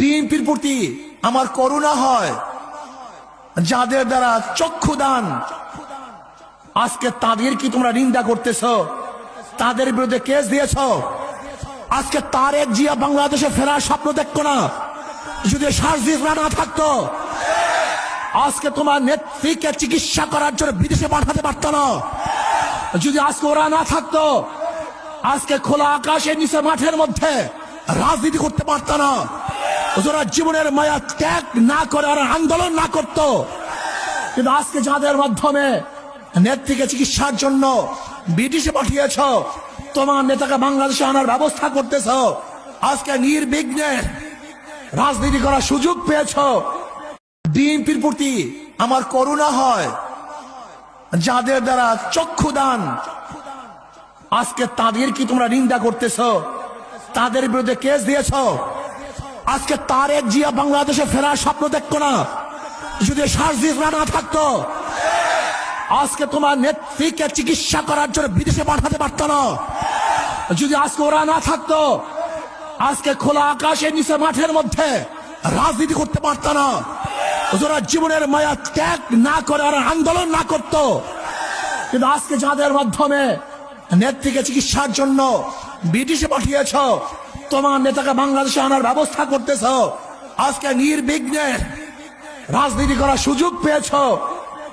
বিএনপির প্রতি আমার করুণা হয়, যাদের দ্বারা চক্ষুদান আজকে তাদের কি তোমরা নিন্দা করতেছ, তাদের বিরুদ্ধে কেস দিয়েছ। আজকে তারেক জিয়া বাংলাদেশে ফেরার স্বপ্ন দেখতো না যদি সার্জিসরা না থাকতো। আজকে তোমার নেত্রীকে চিকিৎসা করার জন্য বিদেশে পাঠাতে পারত না যদি আজকে ওরা না থাকতো। আজকে খোলা আকাশের নিচে মাঠের মধ্যে রাজনীতি করতে পারত না। ওরা জীবনের মায়া ত্যাগ না করে আর আন্দোলন না করত। কিন্তু আজকে যাদের মাধ্যমে নেত্রীকে চিকিৎসার জন্য বিদেশে পাঠিয়েছ, তোমার নেতাকে বাংলাদেশে আনার ব্যবস্থা করতেছ, আজকে নির্বিঘ্নে রাজনীতি করার সুযোগ পেয়েছ। বিএনপির প্রতি আমার করুণা হয়, যাদের দ্বারা চক্ষুদান আজকে তাদের কি তোমরা নিন্দা করতেছ, তাদের বিরুদ্ধে কেস দিয়েছ। আজকে তারেক জিয়া বাংলাদেশে ফেরার স্বপ্ন দেখতো না যদি সার্জিসরা না থাকতো। আজকে তোমার নেত্রীকে চিকিৎসা করার জন্য বিদেশে পাঠাতে পারত না যদি আজকে ওরা না থাকতো। আজকে খোলা আকাশের নিচে মাঠের মধ্যে রাজনীতি করতে পারত না। ওরা জীবনের মায়া ত্যাগ না করে আর আন্দোলন না করত। কিন্তু আজকে যাদের মাধ্যমে নেত্রীকে চিকিৎসার জন্য বিদেশে পাঠিয়েছ, তোমার নেতাকে বাংলাদেশে আনার ব্যবস্থা করতেছ, আজকে নির্বিঘ্নে রাজনীতি করার সুযোগ পেয়েছ।